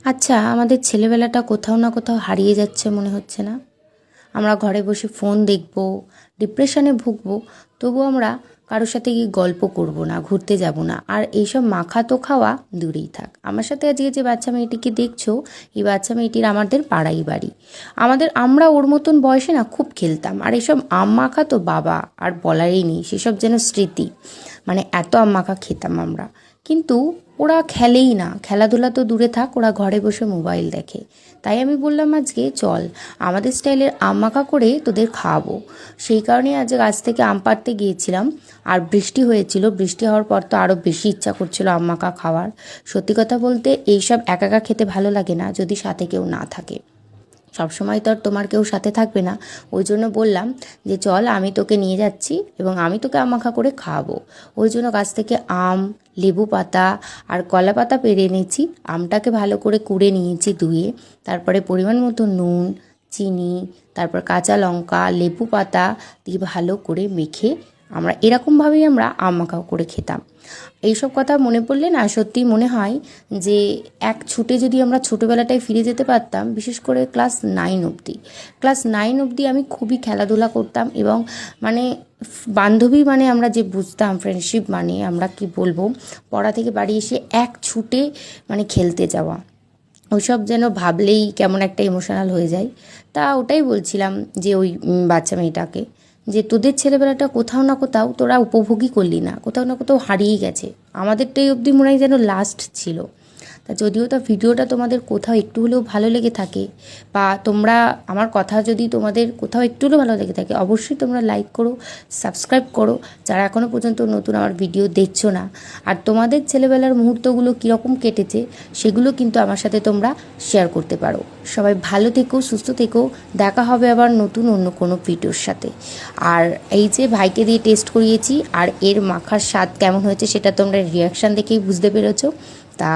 আচ্ছা, আমাদের ছেলেবেলাটা কোথাও না কোথাও হারিয়ে যাচ্ছে মনে হচ্ছে না? আমরা ঘরে বসে ফোন দেখব, ডিপ্রেশনে ভুগবো, তবুও আমরা কারোর সাথে গিয়ে গল্প করব না, ঘুরতে যাব না। আর এইসব মাখাতো খাওয়া দূরেই থাক। আমার সাথে আজকে যে বাচ্চা মেয়েটিকে দেখছো, এই বাচ্চা মেয়েটির আমাদের পাড়াই বাড়ি। আমরা ওর মতন বয়সে না খুব খেলতাম। আর এইসব আম মাখাতো বাবা আর বলারই নেই, সেসব যেন স্মৃতি। মানে এত আম মাখা খেতাম আমরা। কিন্তু ওরা খেলেই না, খেলাধুলা তো দূরে থাক, ওরা ঘরে বসে মোবাইল দেখে। তাই আমি বললাম আজকে চল আমাদের স্টাইলের আম মাখা করে তোদের খাওয়াবো। সেই কারণে আজ গাছ থেকে আম পাড়তে গিয়েছিলাম। আর বৃষ্টি হয়েছিল, বৃষ্টি হওয়ার পর তো আরও বেশি ইচ্ছা করছিল আম মাখা খাওয়ার। সত্যি কথা বলতে এইসব একা একা খেতে ভালো লাগে না যদি সাথে কেউ না থাকে। সবসময় তো আর তোমার কেউ সাথে থাকবে না। ওই জন্য বললাম যে চল আমি তোকে নিয়ে যাচ্ছি এবং আমি তোকে আম মাখা করে খাওয়াবো। ওই জন্য গাছ থেকে আম, লেবু পাতা আর কলা পাতা পেড়ে এনেছি। আমটাকে ভালো করে কুড়ে নিয়েছি ধুয়ে। তারপরে পরিমাণ মতো নুন, চিনি, তারপর কাঁচা লঙ্কা, লেবু পাতা দিয়ে ভালো করে মেখে এরকমভাবেই আমরা আম মাখা করে খেতাম। এইসব কথা মনে পড়লে না সত্যি মনে হয় যে এক ছুটে যদি আমরা ছোটোবেলাটায় ফিরে যেতে পারতাম, বিশেষ করে ক্লাস 9 অবধি আমি খুবই খেলাধুলা করতাম এবং মানে বান্ধবী মানে আমরা যে বুঝতাম ফ্রেন্ডশিপ মানে আমরা কি বলবো, পড়া থেকে বাড়ি এসে এক ছুটে মানে খেলতে যাওয়া, ওইসব যেন ভাবলেই কেমন একটা ইমোশনাল হয়ে যায়। তা ওটাই বলছিলাম যে ওই বাচ্চা মেয়েটাকে, যে তোদের ছেলেবেলাটা কোথাও না কোথাও তোরা উপভোগই করলি না, কোথাও না কোথাও হারিয়ে গেছে। আমাদেরটাই অবধি মনে হয় যেন লাস্ট ছিল। তা যদিও তা ভিডিওটা তোমাদের কোথাও একটু হলেও ভালো লেগে থাকে, বা তোমরা আমার কথা যদি তোমাদের কোথাও একটু হলেও ভালো লেগে থাকে, অবশ্যই তোমরা লাইক করো, সাবস্ক্রাইব করো যারা এখনও পর্যন্ত নতুন আমার ভিডিও দেখছো না। আর তোমাদের ছেলেবেলার মুহূর্তগুলো কীরকম কেটেছে সেগুলো কিন্তু আমার সাথে তোমরা শেয়ার করতে পারো। সবাই ভালো থেকো, সুস্থ থেকো। দেখা হবে আবার নতুন অন্য কোনো ভিডিওর সাথে। আর এই যে ভাইকে দিয়ে টেস্ট করিয়েছি, আর এর মাখার স্বাদ কেমন হয়েছে সেটা তোমরা রিয়াকশান দেখেই বুঝতে পেরেছো। তা